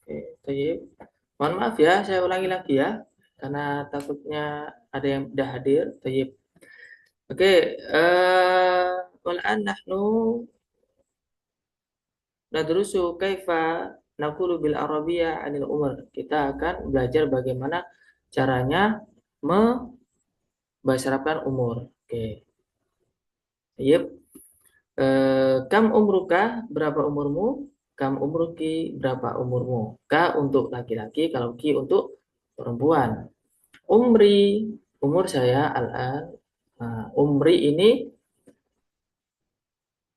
Oke, tayyib. Mohon maaf ya, saya ulangi lagi ya, karena takutnya ada yang sudah hadir. Tayyib. Oke, wal'an nahnu nadrusu kaifa naqulu bil arabiyyah 'anil umur. Kita akan belajar bagaimana caranya membahasa Arabkan umur. Oke. Tayyib. Kam umruka, berapa umurmu? Kam umruki, berapa umurmu? Ka untuk laki-laki, kalau ki untuk perempuan. Umri, umur saya al-an. Nah, umri ini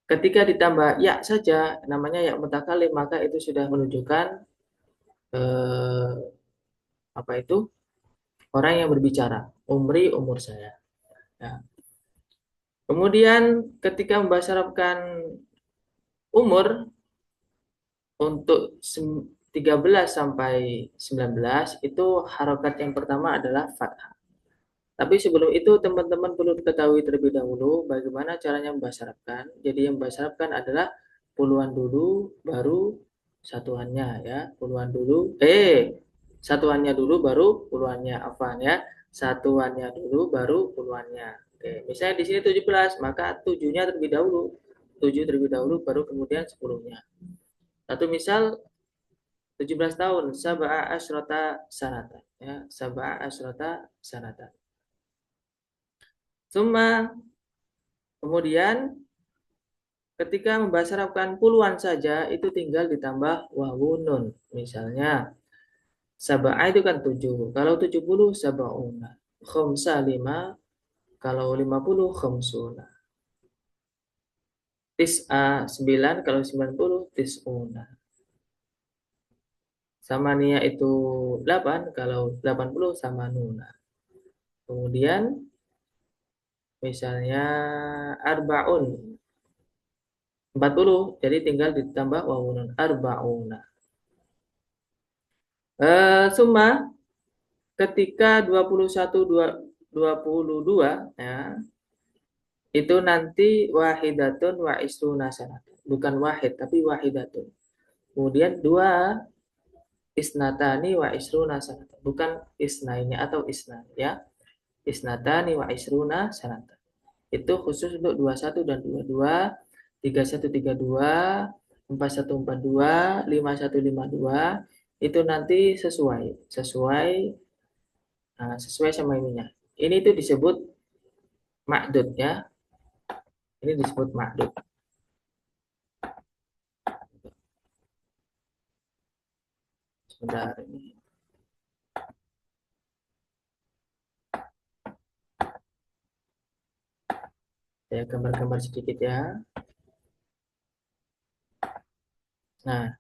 ketika ditambah ya saja, namanya ya mutakalim, maka itu sudah menunjukkan eh, apa itu orang yang berbicara. Umri, umur saya. Ya. Kemudian ketika membasarkan umur untuk 13 sampai 19 itu harokat yang pertama adalah fathah. Tapi sebelum itu teman-teman perlu ketahui terlebih dahulu bagaimana caranya membahasa Arabkan. Jadi yang membahasa Arabkan adalah puluhan dulu baru satuannya ya. Puluhan dulu satuannya dulu baru puluhannya, afan ya. Satuannya dulu baru puluhannya. Oke, misalnya di sini 17, maka 7-nya terlebih dahulu. 7 terlebih dahulu baru kemudian 10-nya. Satu misal 17 tahun, sab'a asyrata sanatan ya, sab'a asyrata sanatan. Summa, kemudian ketika membahas Arabkan puluhan saja itu tinggal ditambah wawunun. Misalnya sab'a itu kan 7. Kalau 70 sab'una. Khamsa 5. Kalau 50 khamsuna. Tis'a 9. Kalau 90 tis'una. Samania itu 8. Kalau 80 samanuna. Kemudian misalnya arbaun 40, jadi tinggal ditambah wawunun arbauna. Summa ketika 21 22 ya, itu nanti wahidatun wa isruna sanatun. Bukan wahid tapi wahidatun. Kemudian dua isnatani wa isruna sanatun. Bukan isnaini atau isnan ya. Isnatani wa isruna sanatun. Itu khusus untuk 21 dan 22, 31 32, 41 42, 51 52 itu nanti sesuai sama ininya. Ini tuh disebut ma'dud ya. Ini disebut ma'dud. Sebentar ini. Saya gambar-gambar sedikit ya. Nah,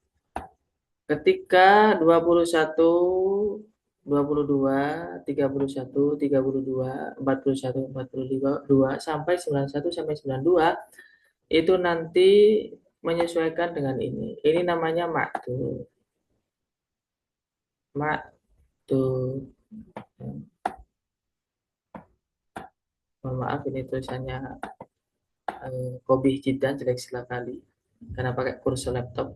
ketika 21, 22, 31, 32, 41, 42 sampai 91 sampai 92 itu nanti menyesuaikan dengan ini. Ini namanya ma'dud. Ma'dud. Mohon maaf ini tulisannya kobih jidan jelek sekali karena pakai kursor laptop.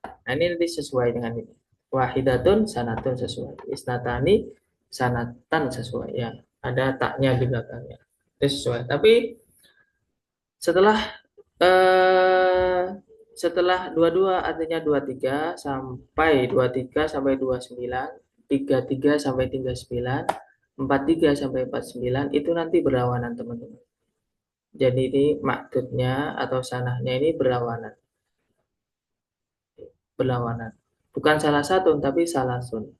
Nah, ini nanti sesuai dengan ini. Wahidatun sanatun sesuai. Isnatani sanatan sesuai ya. Ada taknya di belakangnya. Itu sesuai. Tapi setelah eh, setelah 22 artinya 23 sampai 23 sampai 29, 33 sampai 39, 43 sampai 49 itu nanti berlawanan teman-teman. Jadi ini maksudnya atau sanahnya ini berlawanan. Berlawanan. Bukan salah satu tapi salah sun.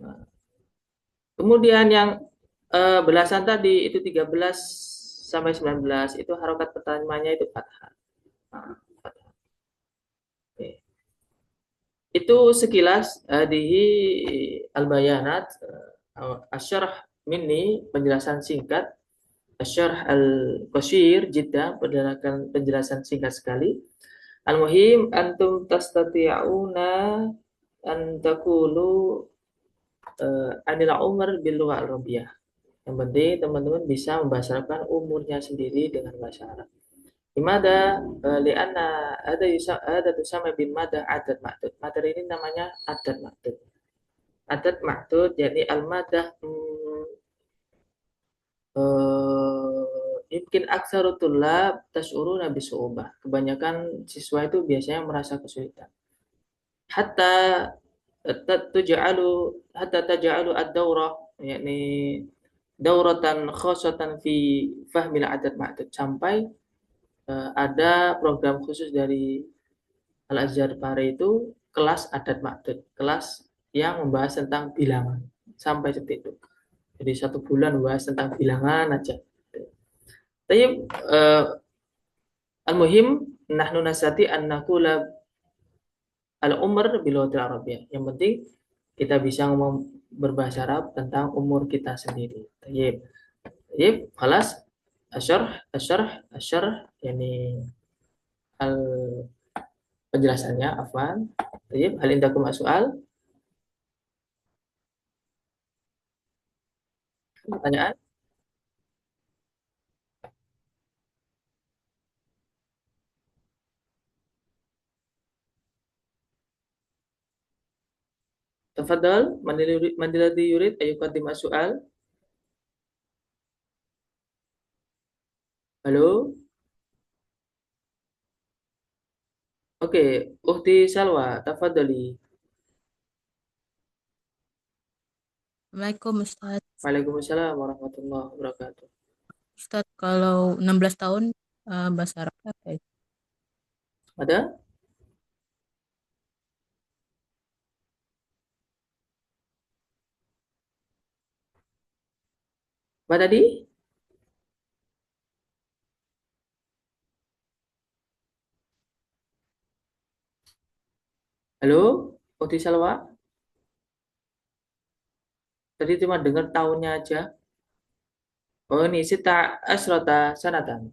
Nah, kemudian yang belasan tadi itu 13 sampai 19 itu harokat pertamanya itu fathah. Nah, fathah. Oke. Itu sekilas di al-bayanat asyarah mini penjelasan singkat asyarah al-qashir jidda penjelasan singkat sekali. Al-muhim antum tastati'una an taqulu anil umar bil lughah Arabiyah. Yang penting teman-teman bisa membahasakan umurnya sendiri dengan bahasa Arab. Limada li'anna ada tusamma bin mada adat ma'dud. Madah ini namanya adat ma'dud. Adat ma'dud yakni al-madah mungkin aksaru tullab tash'uruna bisu'ubah. Kebanyakan siswa itu biasanya merasa kesulitan. Hatta tuj'alu hatta taj'alu ad-daurah yakni dauratan khosatan fi fahmil adat ma'dud sampai ada program khusus dari Al-Azhar Pare itu kelas adat ma'dud, kelas yang membahas tentang bilangan sampai seperti itu. Jadi 1 bulan membahas tentang bilangan aja. Tapi al-muhim nahnu nasati an naqula al-umr bil Arabiyah. Yang penting kita bisa ngomong berbahasa Arab tentang umur kita sendiri. Tayyib. Tayyib, khalas. Asyarh, asyarh, asyarh, yani al penjelasannya, afwan. Tayyib, hal indakum soal? Pertanyaan? Tafadhal, man alladhi yurid ayuqaddim as-su'al? Halo? Oke, Ukhti Salwa, tafadhali. Assalamualaikum Ustaz. Waalaikumsalam warahmatullahi wabarakatuh. Ustaz, kalau 16 tahun bahasa Arab apa ya? Ada? Apa tadi? Halo? Ukhti Salwa? Tadi cuma dengar tahunnya aja. Oh, ini sita asrota sanatan.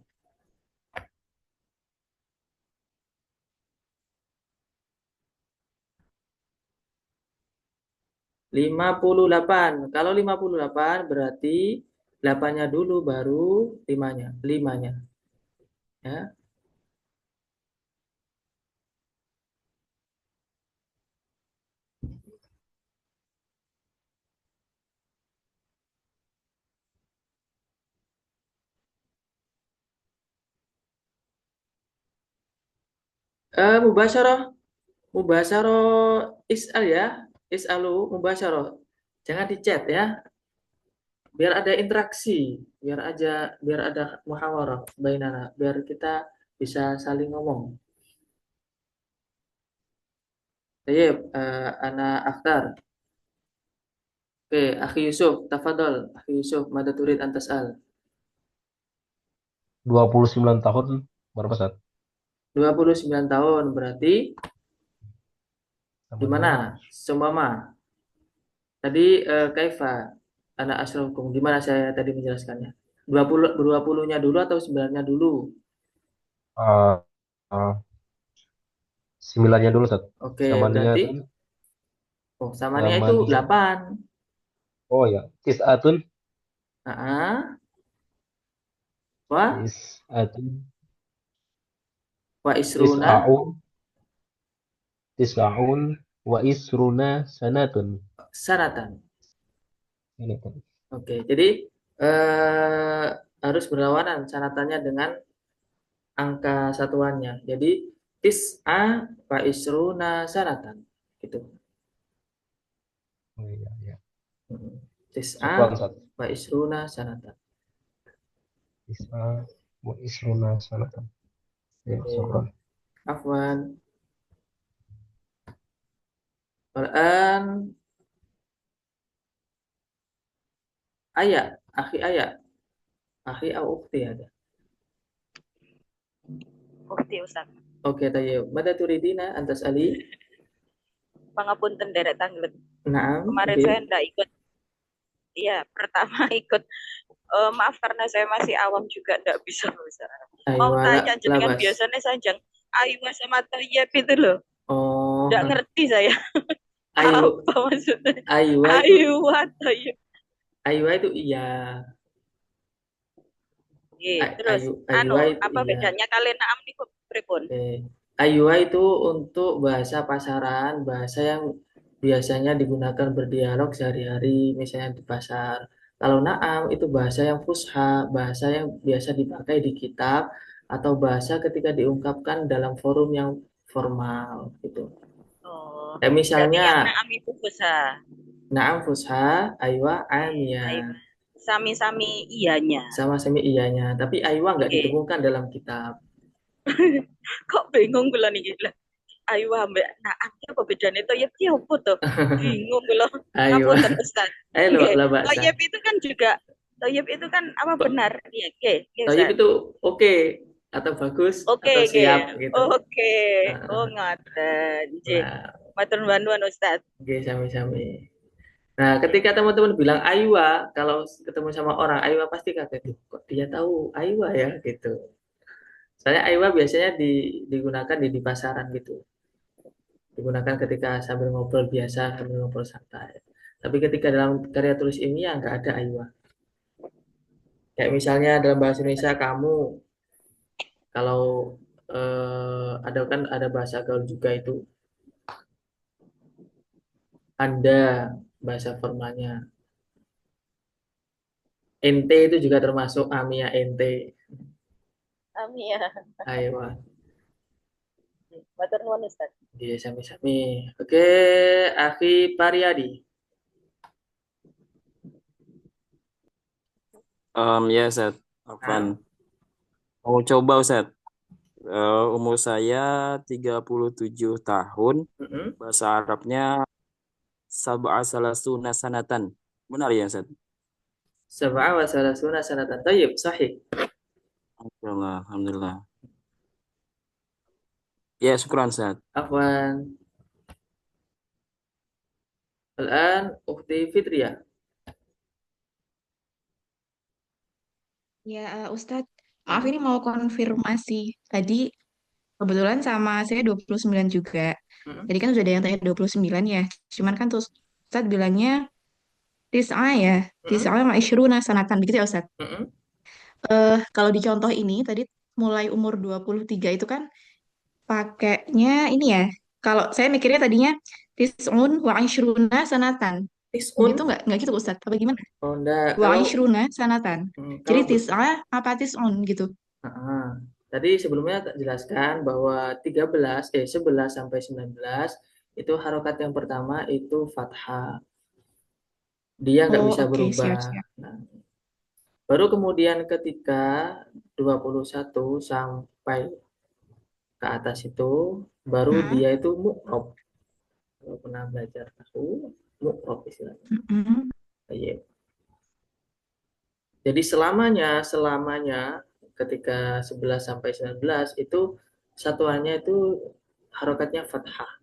58. Kalau 58 berarti 8-nya dulu baru 5-nya. 5-nya. Ya. Mubasyarah. Mubasyarah is'al ya. Is'alu mubasyarah. Jangan di chat ya. Biar ada interaksi. Biar ada muhawarah bainana. Biar kita bisa saling ngomong. Baik, Ana Akhtar. Oke, Akhi Yusuf, tafadhol. Akhi Yusuf, mada turid antas al. 29 tahun berapa saat? 29 tahun berarti gimana? Namanya Seumpama tadi kaifa anak asrafukum. Gimana saya tadi menjelaskannya? 20-nya dulu atau 9-nya dulu? uh, uh, 9-nya dulu saat. Oke, Samania berarti kan samanya itu Samania. 8. Oh ya, Tis'atun. Heeh. Wa Tis'atun. wa isruna Tis'aun. Tis'aun wa isruna sanatun. sanatan. Ini kan. Oke, jadi eh, harus berlawanan sanatannya dengan angka satuannya. Jadi tis'a wa isruna sanatan. Gitu. Oh iya, iya. Tis'a Syukran saat. wa isruna sanatan. Tis'a wa isruna sanatun. Ya, syukran. Afwan. Al-an ayat, akhi ayat. Akhi au ukhti ada. Ukti Ustaz. Oke, tayyib. Mada turidina antas ali? Pangapunten derek tanglet. Naam. Kemarin Oke. saya enggak ikut. Iya, pertama ikut. Maaf karena saya masih awam juga enggak bisa bahasa Arab. Mau Aywa tanya jenengan labas. biasanya sanjang ayu sama tayyib itu loh. Oh. Enggak ngerti saya. Ayu. Apa maksudnya? Aywa itu. Ayu tayyib. Aywa itu iya. Terus Aywa itu apa iya. bedanya kalian naam niku pripun? Oke. Aywa itu untuk bahasa pasaran, bahasa yang biasanya digunakan berdialog sehari-hari, misalnya di pasar. Kalau naam itu bahasa yang fusha, bahasa yang biasa dipakai di kitab atau bahasa ketika diungkapkan dalam forum yang formal gitu. Oh, Kayak berarti misalnya yang naam itu fusha. naam fusha, aywa amia, Ayo. Sami-sami iyanya. sama semi iyanya. Tapi aywa nggak Oke. ditemukan dalam kitab. Kok bingung kula niki lah. Ayo ambek naam ki apa bedane toyib ki apa to? Bingung kula. Aywa, Ngapunten Ustaz. ayo Oke. lah bahasa. Toyib itu kan juga toyib itu kan apa benar? Iya, oke, Toyib Ustaz. itu oke atau bagus Oke, atau oke. siap gitu. Oke. Oh, Nah, ngoten. Nggih. nah, Matur nuwun Ustaz. oke sami-sami. Nah, ketika teman-teman bilang Aywa, kalau ketemu sama orang Aywa pasti kaget, "Duh, kok dia tahu Aywa ya gitu. Soalnya Aywa biasanya digunakan di pasaran gitu. Digunakan ketika sambil ngobrol biasa, sambil ngobrol santai. Tapi ketika dalam karya tulis ini ya nggak ada Aywa. Kayak misalnya dalam bahasa Indonesia kamu, kalau ada kan ada bahasa gaul juga itu Anda, bahasa formalnya. Ente itu juga termasuk Amia ente. Amin ya. Ayo, Matur nuwun Ustaz. dia sami-sami. Oke, Akhi Pariadi. Ya, Ustaz. Ah, Afwan. Mau coba, Ustaz. Umur saya 37 tahun. mm-mm. Bahasa Arabnya sab'a salasuna sanatan. Benar ya, Ustaz? Sab'a wa salasuna sanatan. Tayyib, sahih. Alhamdulillah. Alhamdulillah. Ya, syukran, Ustaz. Afwan. Al-an, Ukhti Fitriyah. Ya, Ustadz, maaf ini mau konfirmasi. Tadi kebetulan sama saya 29 juga. Mm-mm. Jadi kan sudah ada yang tanya 29 ya. Cuman kan terus Ustadz bilangnya tis'a ya. Mm-mm. Tis'a ma isyruna sanatan. Begitu ya Ustadz? Mm-mm. Kalau di contoh ini tadi mulai umur 23 itu kan pakainya ini ya. Kalau saya mikirnya tadinya tis'un wa isyruna sanatan. Tis'un. Gitu nggak? Nggak gitu Ustadz? Apa gimana? Oh, enggak. Wa Kalau, isyruna sanatan. Jadi kalau tis'a apa tis'un gitu? tadi sebelumnya tak jelaskan bahwa 11 sampai 19 itu harokat yang pertama itu fathah. Dia nggak Oh, bisa oke, berubah. siap-siap. Nah, baru kemudian ketika 21 sampai ke atas itu baru Hmm. dia itu mu'rob. Kalau pernah belajar tahu mu'rob istilahnya. Mm-mm. Iya. Jadi selamanya ketika 11 sampai 19 itu satuannya itu harokatnya fathah.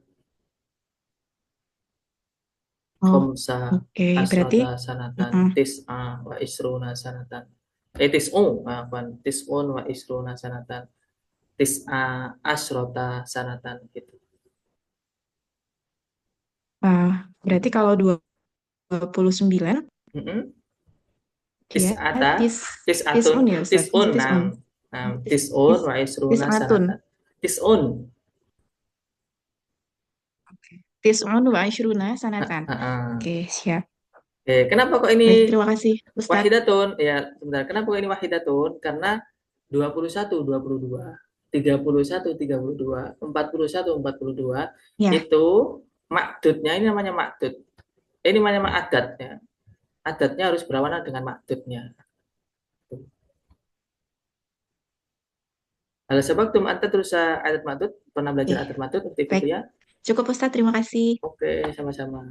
Oh, Khomsa oke. Berarti, asrota sanatan mm-mm. tis'a wa isruna sanatan. Tis'u, maafan. Tis'un wa isruna sanatan. Tis'a asrota sanatan gitu. Berarti kalau 29, Mm-mm. dia Tis'ata, tis'un tis'atun, ya, Ustaz? tis'un, Tis'un. tis'un Tis, wa isruna tis'atun. sanatan. Tis'un. Oke. Tis'un wa isyruna Ah, sanatan. ah, ah. Oke, siap. Oke, kenapa kok ini Baik, terima kasih, Ustaz. wahidatun? Ya, sebentar. Kenapa kok ini wahidatun? Karena 21, 22, 31, 32, 41, 42 Ya, itu makdudnya ini namanya makdud. Ini namanya adat ya. Adatnya harus berlawanan dengan makdudnya. Hal sebab anta terus adat makdud, pernah belajar oke. adat makdud seperti itu Baik, ya? cukup Ustaz, terima kasih. Oke, sama-sama.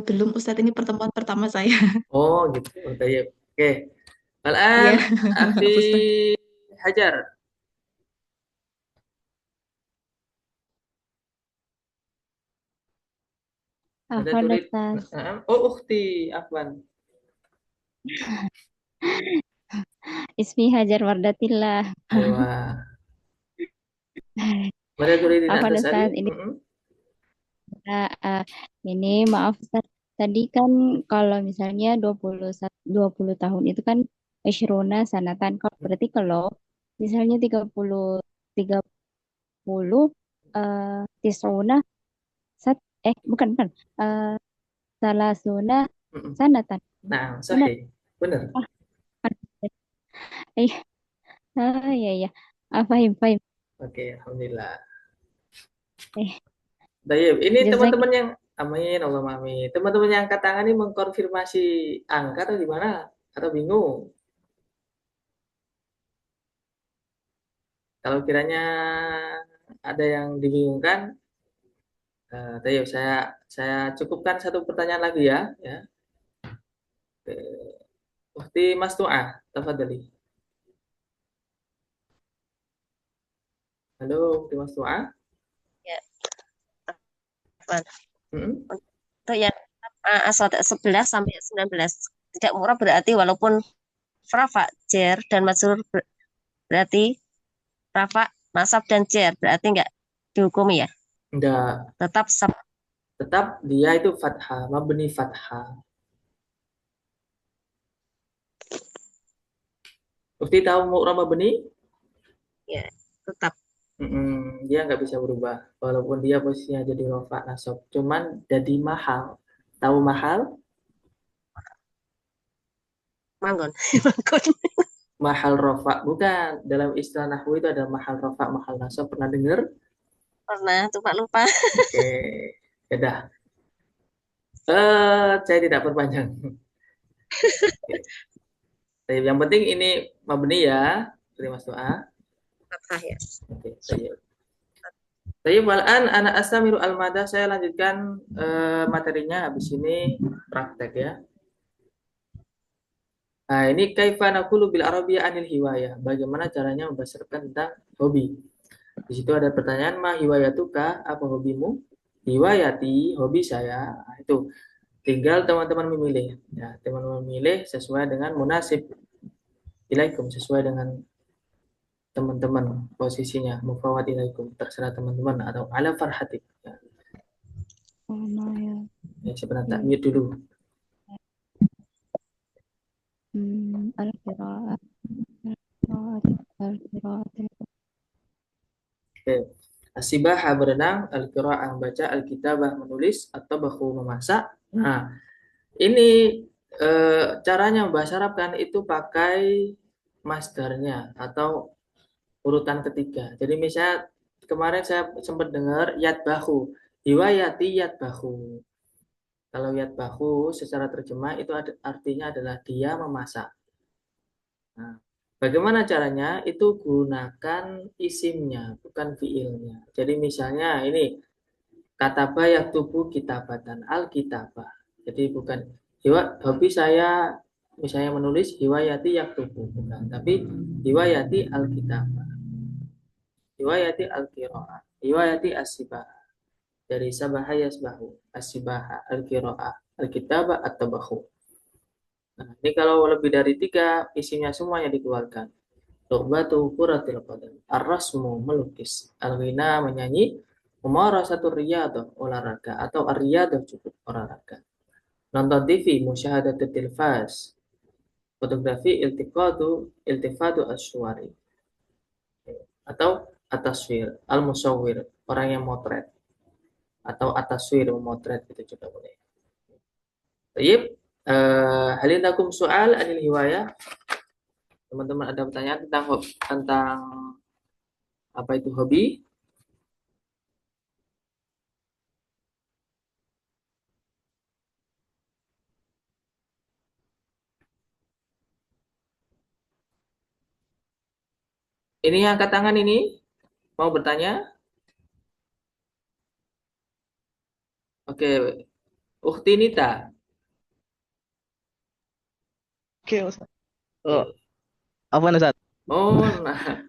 Belum Ustaz, ini pertemuan pertama saya. Oh, gitu. Oke, ya. Oke. Iya, Al-an akhi maaf Ustaz. Hajar. Ada Afwan turid. Ustaz. Oh, ukhti, afwan. Ismi Hajar Wardatillah. Ayo. Mada turidin Afwan anta sali? Ustaz, ini maaf Ustaz. Tadi kan kalau misalnya 21 20 tahun itu kan ishruna sanatan. Kalau berarti kalau misalnya 30 tisruna sat bukan eh salasuna Mm-mm. sanatan. Nah, Benar. sahih. Benar. Ah, iya. Iya, iya. Fahim, fahim. Oke, alhamdulillah. Eh, Baik, ini jazak. teman-teman yang amin, Allah amin. Teman-teman yang angkat tangan ini mengkonfirmasi angka atau gimana? Atau bingung? Kalau kiranya ada yang dibingungkan, tadi saya cukupkan satu pertanyaan lagi ya. Ya. Ukti Mas Tuah, tafadhali. Halo, Ukti Mas Tuah. Ya, Afwan. Hmm? Untuk yang asal 11 sampai 19 tidak murah berarti walaupun rafa jer dan majrur berarti rafa nasab dan jer berarti enggak dihukumi ya. Enggak, Tetap tetap dia itu fathah, mabni fathah. Ukti tahu mu'rab mabni? ya tetap Dia nggak bisa berubah walaupun dia posisinya jadi rofa nasab, cuman jadi mahal. Tahu mahal? manggon. Manggon. Mahal rofa bukan, dalam istilah nahwu itu ada mahal rofa, mahal nasab, pernah dengar? Pernah cuma lupa. Oke, ya dah. Saya tidak perpanjang. Oke. Yang penting ini mabni ya, terima doa. Fathah ya. Oke, saya. Saya walan anak astamiru al-madah, saya lanjutkan materinya habis ini praktek ya. Nah, ini kaifa naqulu bil arabiyyah anil hiwayah. Bagaimana caranya membasarkan tentang hobi. Di situ ada pertanyaan, ma hiwayatuka, apa hobimu? Hiwayati, hobi saya. Nah, itu tinggal teman-teman memilih. Ya, teman-teman memilih sesuai dengan munasib ilaikum, sesuai dengan teman-teman posisinya. Mufawad ilaikum, terserah teman-teman atau ala farhatik. Ya, sebentar tak mute dulu. Al-qira'ah. Oke. Asibah berenang, al-qira'ah baca, al-kitabah menulis, atau bahu memasak. Nah, ini caranya membahasa Arab kan itu pakai masdarnya atau urutan ketiga. Jadi misalnya kemarin saya sempat dengar yat bahu, hiwayati yat bahu. Kalau yat bahu secara terjemah itu artinya adalah dia memasak. Nah, bagaimana caranya? Itu gunakan isimnya, bukan fiilnya. Jadi misalnya ini kataba yaktubu kitabatan al-kitabah. Jadi bukan hobi saya misalnya menulis hiwayati yaktubu, bukan, tapi hiwayati al-kitabah, hiwayati al-qiraah, hiwayati as-sibah. Dari sabaha yasbahu, as-sibaha, al-qiraah, al-kitabah, at-tabahu. Nah, ini kalau lebih dari 3 isinya semuanya dikeluarkan. Lu'batu kuratil qadam, ar-rasmu melukis, al-ghina menyanyi, satu riyadah olahraga atau ar-riyadah cukup olahraga. Nonton TV, musyahadatul tilfaz, fotografi, iltifatu asyuari, atau ataswir, al-musawwir, orang yang motret, atau ataswir memotret itu juga boleh. Baik, halindakum soal anil hiwayah. Teman-teman ada pertanyaan tentang apa itu hobi? Ini yang angkat tangan ini mau bertanya? Oke, Ukti Nita. Oke, Ustaz. Oh, apa Ustaz? Oh, nah,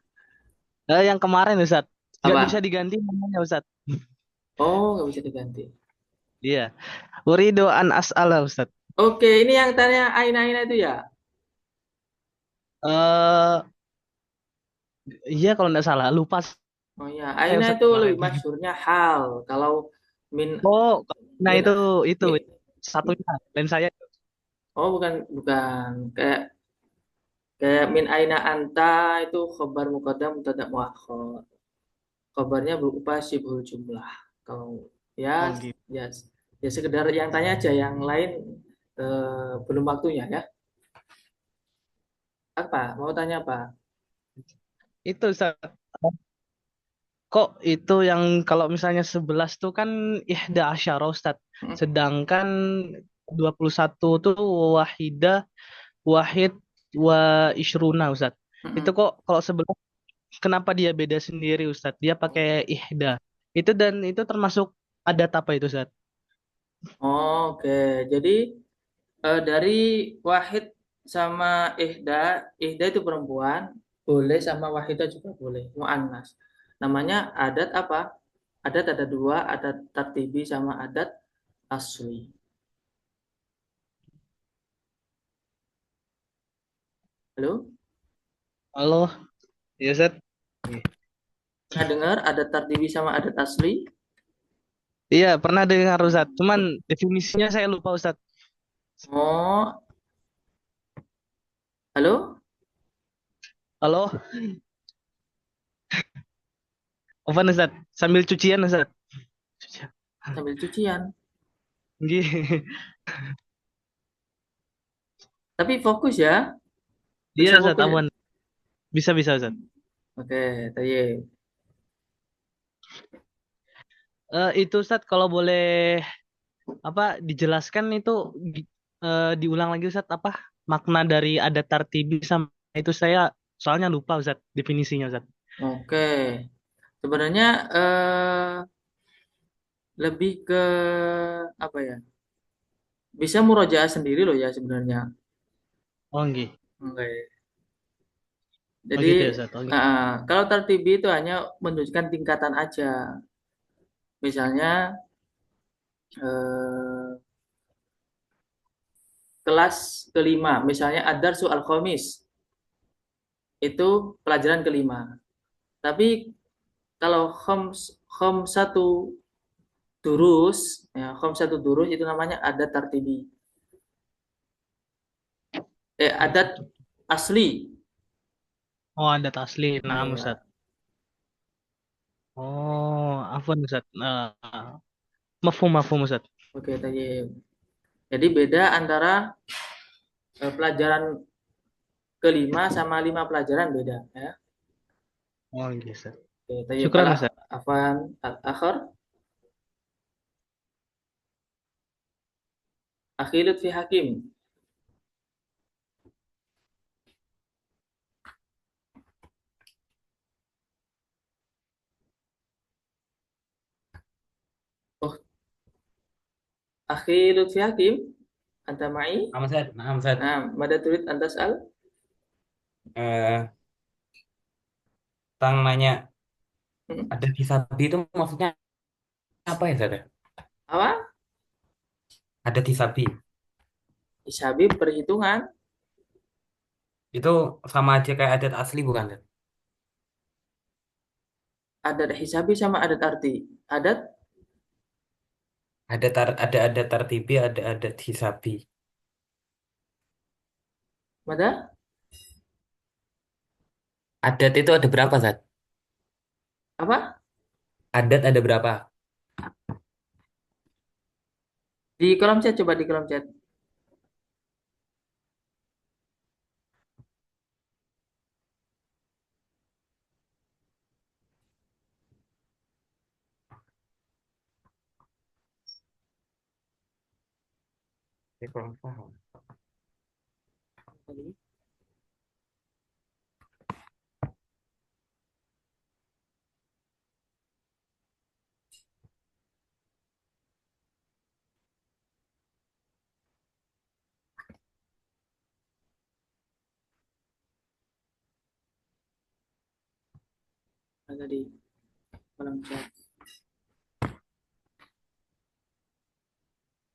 Yang kemarin Ustaz, nggak bisa apa? diganti namanya Ustaz. Oh, nggak bisa diganti. Iya. Uridu an as'ala Ustaz. Oke, ini yang tanya Aina itu ya? Eh, iya kalau nggak salah, lupa Oh ya, saya Aina Ustaz itu kemarin. lebih masyhurnya hal. Kalau min Oh, nah min, itu min satunya lain saya. oh bukan bukan kayak Kayak min aina anta itu khabar muqaddam mubtada muakhar. Khabarnya berupa syibhul jumlah. Kalau ya Oh gitu. ya ya sekedar yang tanya aja, yang lain belum waktunya ya. Apa? Mau tanya apa? Itu Ustaz. Kok itu yang kalau misalnya 11 tuh kan ihda asyara Ustaz. Hmm? Sedangkan 21 tuh wahidah, wahid, wa isyruna Ustaz. Itu Hmm. kok kalau 11 kenapa dia beda sendiri Ustaz? Dia pakai ihda. Itu dan itu termasuk adat apa itu Ustaz? Oke, jadi dari wahid sama ihda itu perempuan, boleh sama wahidah juga boleh, muannas. Namanya adat apa? Adat ada dua, adat tartibi sama adat asli. Halo? Halo, ya Ustaz. Pernah dengar adat tartibi sama adat asli? Iya, pernah dengar Ustaz. Cuman definisinya saya lupa Ustaz. Oh, halo? Halo, Ovan Ustaz. Sambil cucian Ustaz. Cucian. Sambil cucian. Nggih. Tapi fokus ya, Iya bisa Ustaz, fokus ya. awan. Bisa Ustaz. Oke, tadi. Itu Ustaz kalau boleh apa dijelaskan itu diulang lagi Ustaz apa makna dari adat tartibi sama itu saya soalnya lupa Ustaz definisinya Ustaz. Oke. Sebenarnya lebih ke apa ya? Bisa murojaah sendiri loh ya sebenarnya. Oh nggih. Oke. Oh Jadi gitu ya Ustaz. Oh, nggih. kalau tertibi itu hanya menunjukkan tingkatan aja. Misalnya eh, kelas kelima, misalnya ad-darsu al-khamis, itu pelajaran kelima. Tapi kalau satu durus, ya satu durus itu namanya adat tartibi. Adat asli. Oh adat asli. Nah Ustaz. Ya. Oh afwan Ustaz. Mafhum Ustaz. Oke, tadi. Jadi beda antara pelajaran kelima sama lima pelajaran beda ya. Oh nggih Ustaz. Oke, tadi Syukran Ustaz. afan al-akhir akhilut fi hakim. Oh, akhilut fi hakim. Anta ma'i? Naam, Ustaz. Naam, Ustaz. Nah, mada turid anta sal? Eh, Tang nanya Hmm. ada disabi itu maksudnya apa ya, Ustaz? Apa? Ada disabi. Isabib perhitungan. Itu sama aja kayak adat asli bukan, Ustaz? Adat hisabi sama adat arti. Adat Ada adat tartibi, ada adat hisabi. mada? Adat itu ada berapa, Ustaz? Apa? Adat ada berapa? Di kolom chat, coba di kolom chat. Saya kurang paham. Ada di kolom chat.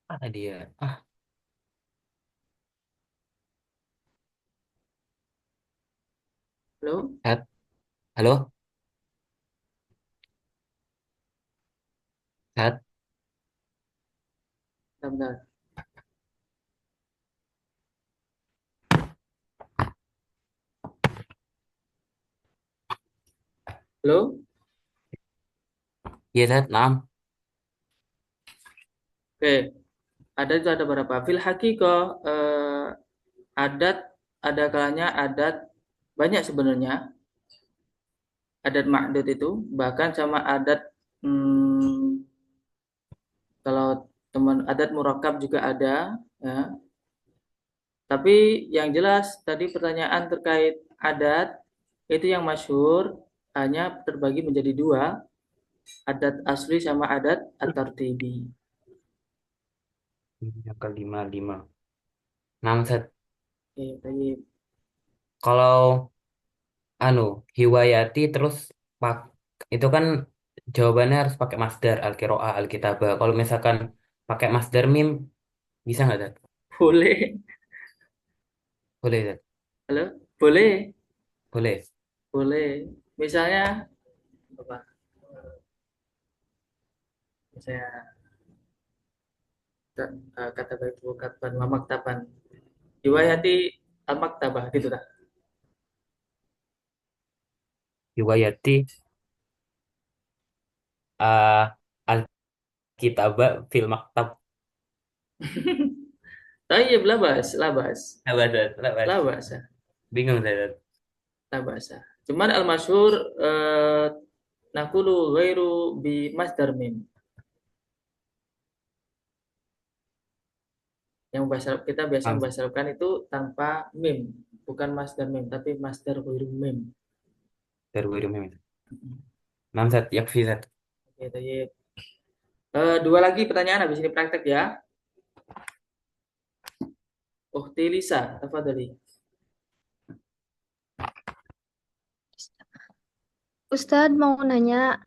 Mana dia? Halo? Ustaz. Halo, Ustaz. Bentar. Halo? Iya, Tat. Naam. Oke, ada berapa? Fil haqiqah adat ada kalanya adat banyak sebenarnya adat ma'dud itu bahkan sama adat hmm, kalau teman adat murakkab juga ada ya. Tapi yang jelas tadi pertanyaan terkait adat itu yang masyhur hanya terbagi menjadi dua, adat asli sama adat at-tartibi. Yang kelima, lima. Naam, Tat. Oke, baik. Kalau hiwayati terus pak itu kan jawabannya harus pakai masdar al-qiraah al-kitabah. Kalau misalkan pakai masdar mim bisa nggak, Tat? Boleh. Boleh, Tat. Halo? Boleh. Boleh. Boleh. Misalnya apa? Misalnya kata itu kataban wa maktaban. Riwayati al-maktabah gitu dah. Hiwayati uh, al-kitabah fil maktab. Tayyib labas, labas. Labas, Tat. Labas. Labas, Bingung saya, Tat. labas. Cuman al-masyhur nakulu ghairu bi masdar mim. Yang kita biasa Naam, membasarkan itu tanpa mim, bukan masdar mim, tapi masdar ghairu mim. dari mim itu. Naam, Tat. Yakfi, Tat. Oke, tayyib. Dua lagi pertanyaan habis ini praktek ya. Ukhti Lisa, tafadhali. Ustadz mau nanya,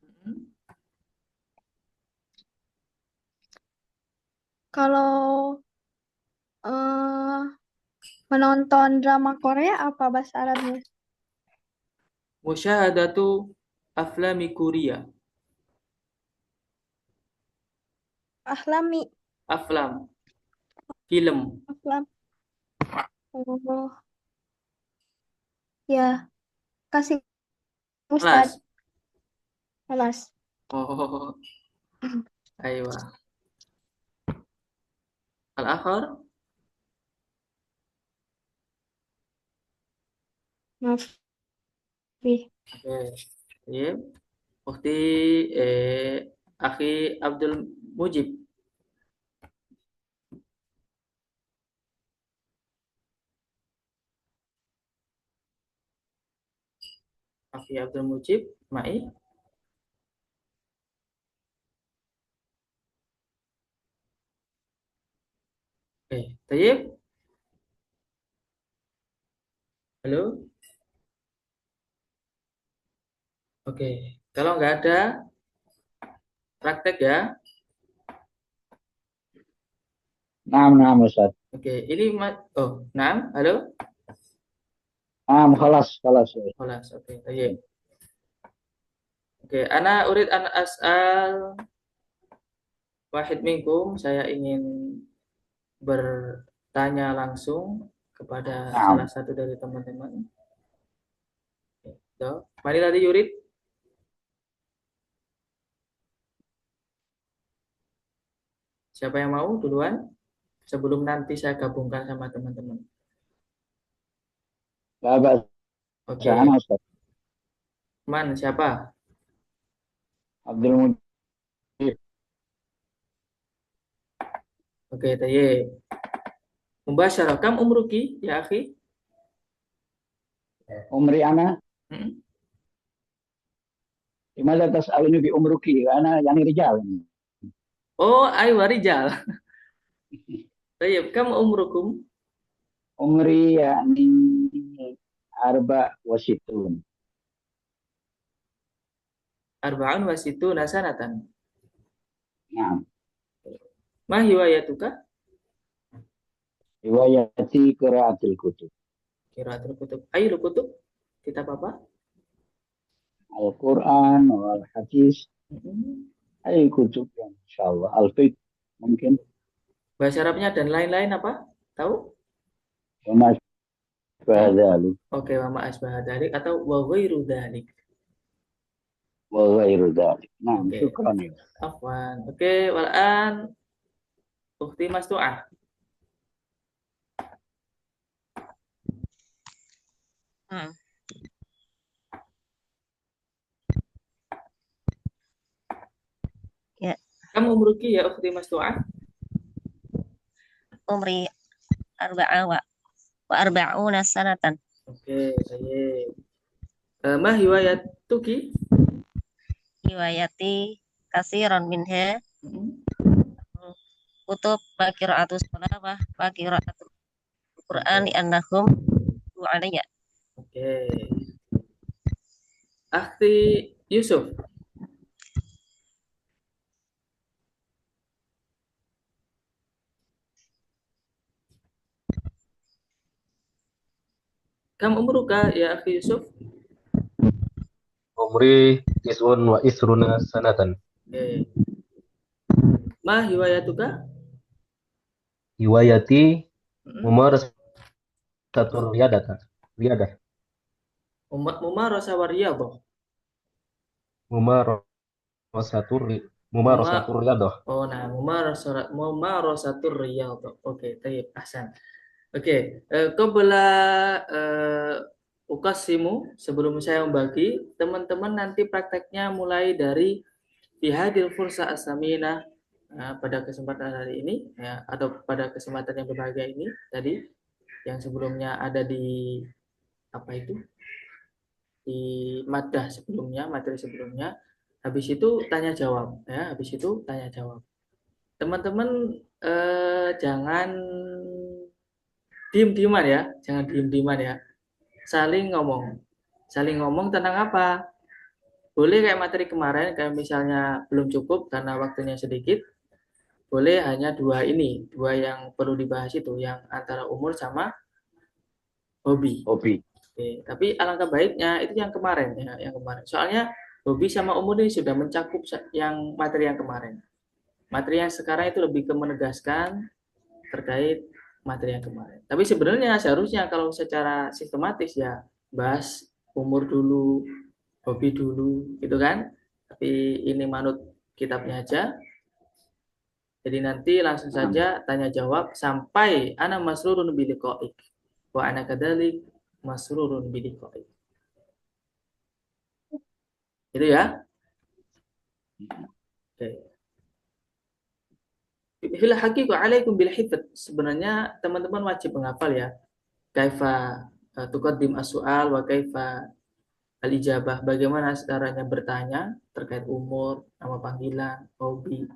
kalau eh, menonton drama Korea apa bahasa Arabnya? Musyahadatu aflami Korea. Ahlami, Aflam, film. aflam. Oh, ya, kasih Kelas. Ustadz. Kelas. Oh, ayo. Al-akhar. Maaf. Ih, Oke. Iya. Ukhti Akhi Abdul Mujib. Akhi Abdul Mujib, Mai. Oke, Tayyib. Halo. Oke, kalau nggak ada praktek ya. نعم Ustaz. Oke, ini oh, nah, halo. خلاص Olas, oke, Tayyib. Oke, ana urid an as'al wahid minkum, saya ingin bertanya langsung kepada salah satu dari teman-teman. So, mari tadi Yurid. Siapa yang mau duluan? Sebelum nanti saya gabungkan sama teman-teman. لا بأس Oke, أنا أستاذ siapa? عبد المجيد. Oke, Tayyib. Mubasyarah, kam umruki, ya akhi? عمري أنا Hmm? لماذا تسألني بعمرك؟ أنا يعني رجال. Oh, aywa rijal. Tayyib, kam umrukum? عمري يعني 64. Arba'un wa situna sanatan. نعم. Ma hiwayatuka? روايتي قراءة الكتب. Qiraatul kutub. Ayo kutub. Kitab apa? القرآن والحديث Hmm. أي كتب إن شاء الله. الفقه ممكن Bahasa Arabnya dan lain-lain apa? Tahu? وما شابه ذلك. Oke, wa ma asbaha dzalik atau wa ghairu dzalik. وغير ذلك. نعم Oke, شكرا يا afwan. Oke, walan ukti Mas Tuah. Hmm. Ya, Kamu umruki ya ukti Mas Tuah? umri arba'a wa arba'una sanatan. Oke, baik. Ma hiwayatuki? Riwayati kasiron minha Mm-mm. kutub wa qira'atus sholawah wa qira'atul Qur'an Oke, li'annahum alayya. oke. Akhti Yusuf, kamu umruka ya akhti Yusuf? Umri tis'un wa isruna sanatan. Oke. Ma hiwayatuka? Hiwayati Mm-mm. mumarasatul riyadata. Riyadah. Mumarasa wariyadhah. Mumarasatul ri- Muma mumarasatul riyadah. Oh, nah, mumarasatur riyadhah. Oke, tayyib, ahsan. Oke, qabla ukasimu, sebelum saya membagi, teman-teman nanti prakteknya mulai dari bihadil fursa asamina, pada kesempatan hari ini ya, atau pada kesempatan yang berbahagia ini tadi yang sebelumnya ada di apa itu di madah sebelumnya, materi sebelumnya. Habis itu tanya jawab ya, habis itu tanya jawab. Teman-teman jangan diem-dieman ya, jangan diem-dieman ya. Saling ngomong. Saling ngomong tentang apa? Boleh kayak materi kemarin, kayak misalnya belum cukup karena waktunya sedikit, boleh hanya dua yang perlu dibahas itu, yang antara umur sama hobi. hobi. Oke, tapi alangkah baiknya itu yang kemarin ya, yang kemarin. Soalnya hobi sama umur ini sudah mencakup yang materi yang kemarin. Materi yang sekarang itu lebih ke menegaskan terkait materi yang kemarin. Tapi sebenarnya seharusnya kalau secara sistematis ya bahas umur dulu, hobi dulu, gitu kan? Tapi ini manut kitabnya aja. Jadi nanti langsung saja tanya jawab sampai ana masrurun biliqaik wa ana kadzalik masrurun biliqaik. Itu ya. Oke. Fil haqiqah alaikum bil hifdz. Sebenarnya teman-teman wajib menghafal ya. Kaifa tuqaddim as-su'al wa kaifa al-ijabah. Bagaimana caranya bertanya terkait umur, nama panggilan, hobi,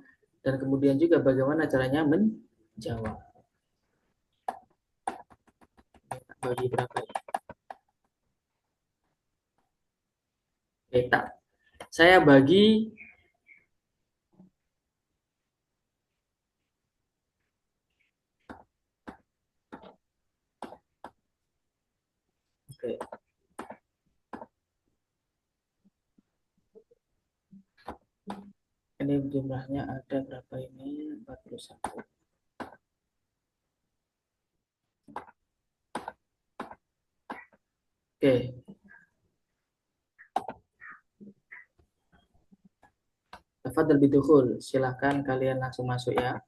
dan kemudian juga bagaimana caranya menjawab. Bagi berapa ya? Oke, tak. Saya bagi oke. Ini jumlahnya ada berapa ini? 41. Oke. Tafadhal bidukhul. Silahkan kalian langsung masuk ya.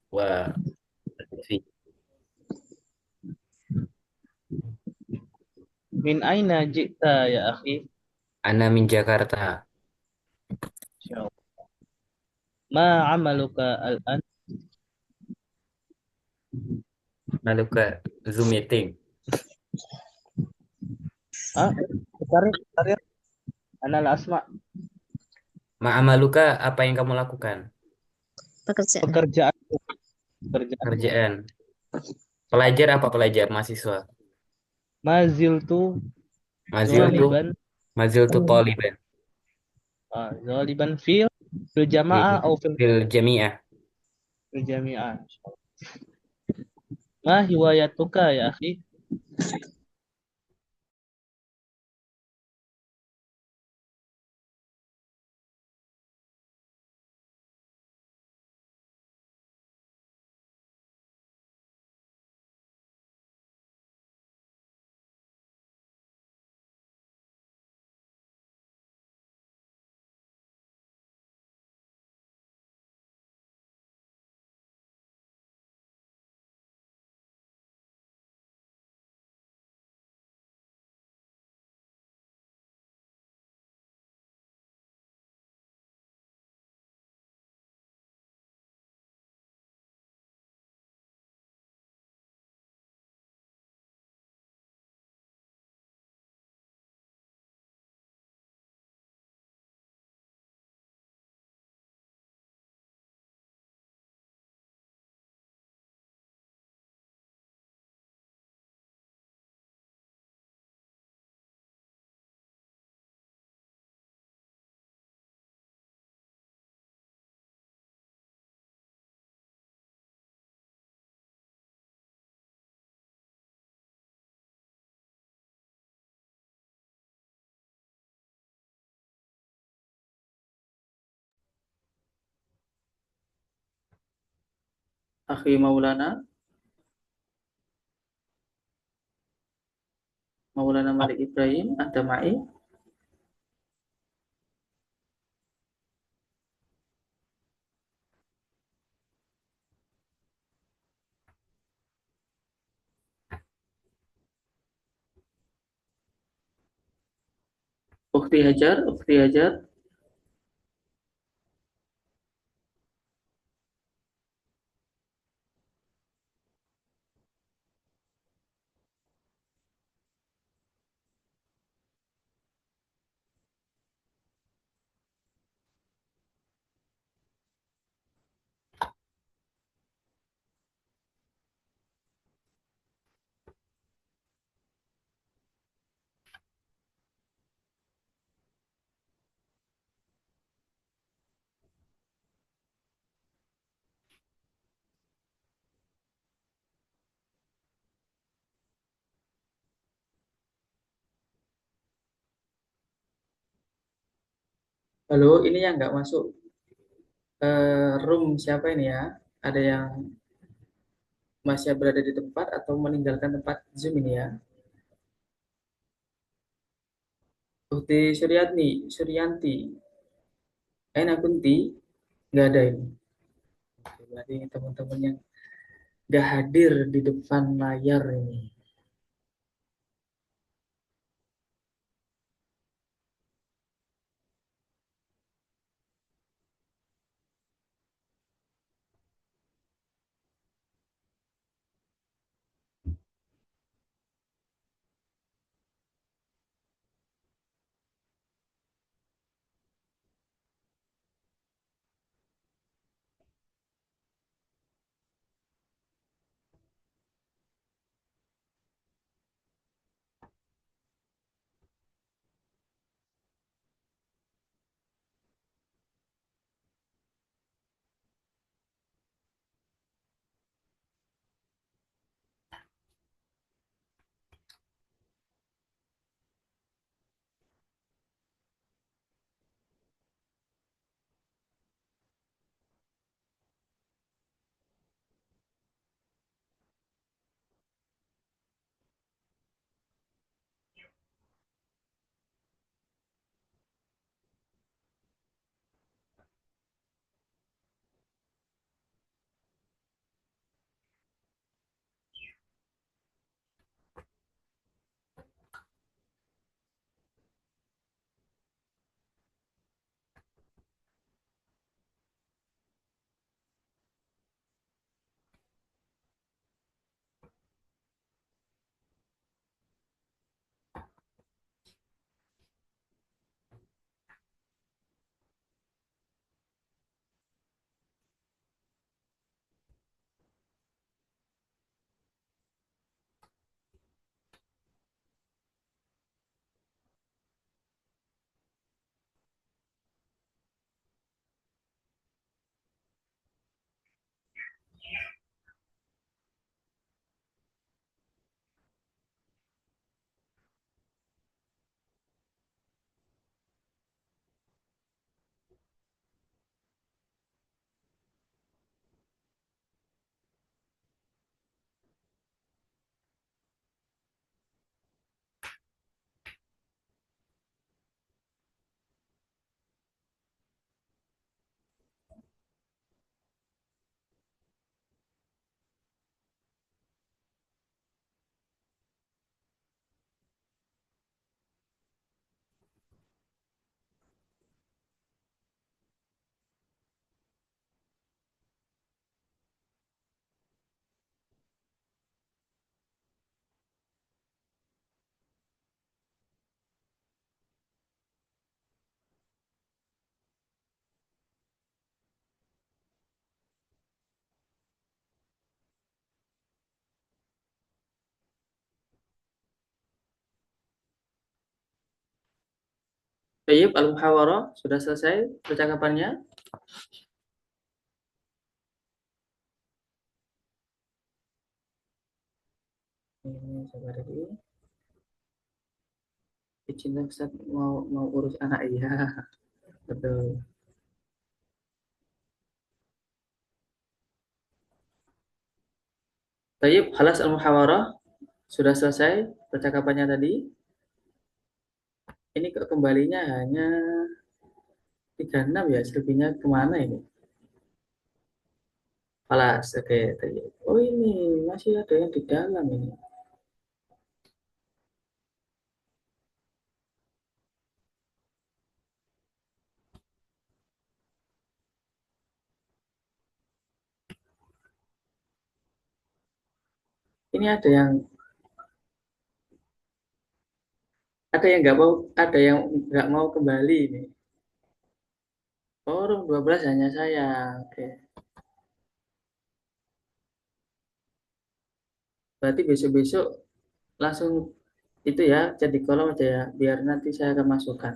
Wah, sih. Min aina ji'ta ya akhi? Ana min Jakarta. Insyaallah. Ma amaluka al-an? Lalu ke Zoom meeting. Ah, Karir, karir. Ana la asma. Ma'amaluka, apa yang kamu lakukan? Pekerjaan. Pekerjaan, pekerjaan. Kerjaan. Pelajar apa pelajar? Mahasiswa. Maziltu Mazil tuh, zoliban. mazil tuh Taliban. Zoliban fil Di jamaah atau fil jamiah. fil jami'ah. Ma hiwayatuka ya akhi? Akhi Maulana, Maulana Malik Ibrahim, ada Mai. Ukhti Hajar, Ukhti Hajar. Halo, ini yang nggak masuk room siapa ini ya? Ada yang masih berada di tempat atau meninggalkan tempat Zoom ini ya? Ukhti Suryatni, Suryanti, Aina Kunti, nggak ada ini. Oke, berarti ini teman-teman yang nggak hadir di depan layar ini. Tayyib, al-muhawarah sudah selesai percakapannya. Ini sabar dulu. Izin Ustaz mau urus anak, iya. Betul. Tayyib, khalas al-muhawarah sudah selesai percakapannya tadi. Ini kok kembalinya hanya 36 ya, selebihnya kemana ini? Khalas, oke. Tayyib. Oh ini masih ada yang di dalam ini. Ini ada yang nggak mau kembali ini. Oh, room 12 hanya saya. Oke. Berarti besok-besok langsung itu ya, chat di kolom aja ya, biar nanti saya akan masukkan.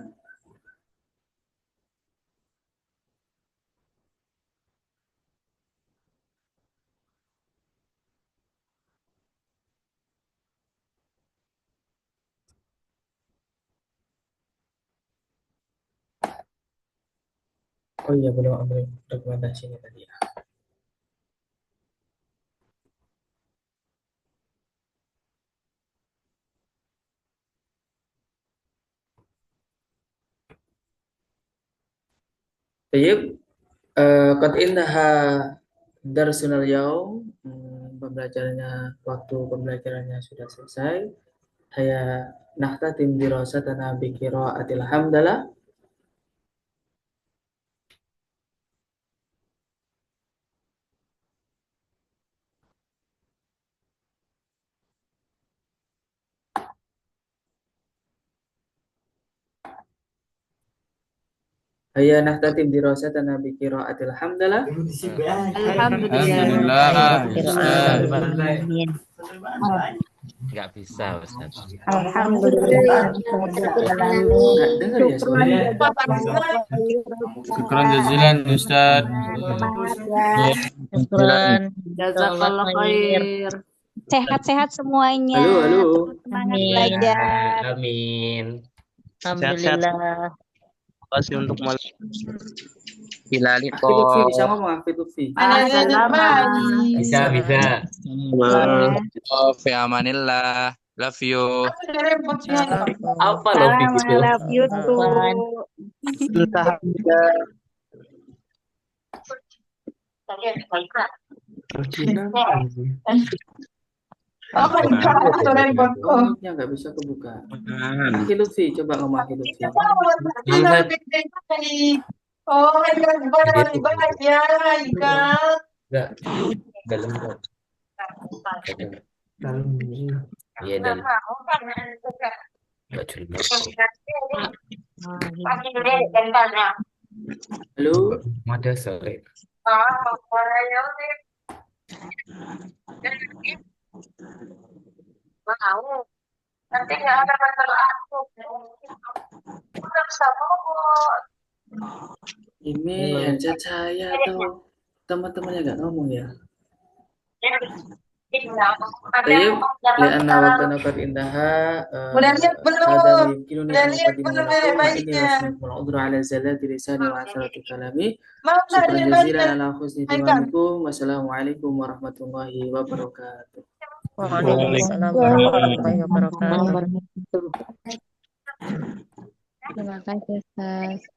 Oh iya, belum ambil dokumentasinya tadi ya. Baik, qad intaha darsunal yaum. Pembelajarannya, waktu pembelajarannya sudah selesai. Haya nahtatim dirasatana bi qiraatil hamdalah. Haya nahtatim dirasatana bi qiraatil hamdalah. Alhamdulillah, Ustaz. Amin. Nggak bisa, Ustaz. Alhamdulillah. Nggak dengar ya suaranya. Syukran jazilan, Ustaz. Syukran. Jazakallah khair. Sehat-sehat semuanya. Halo. Semangat Amin. belajar. Amin. Sehat-sehat. Alhamdulillah. Terima kasih untuk malam. Akhi Lutfi bisa ngomong, Akhi Lutfi. Bisa. Fi amanillah. Love you. Apa loh I gitu? love you too. Mic-nya nggak bisa kebuka. Akhi Lutfi, coba ngomong Akhi Lutfi. Enggak. Dalam kok. Iya, dalam. Enggak jelas. Halo. Ada sore. Ini handset saya atau teman-temannya nggak ngomong ya? Tayyib, li'anna waqtana qad intaha. Hada yumkinuni an uqaddima lakum fa inni rasulukum al-udhra ala zalati lisani wa asharati kalami. Syukran jazilan ala husni timamikum. Wassalamualaikum warahmatullahi wabarakatuh. Waalaikumsalam warahmatullahi wabarakatuh. Terima kasih, Ustaz.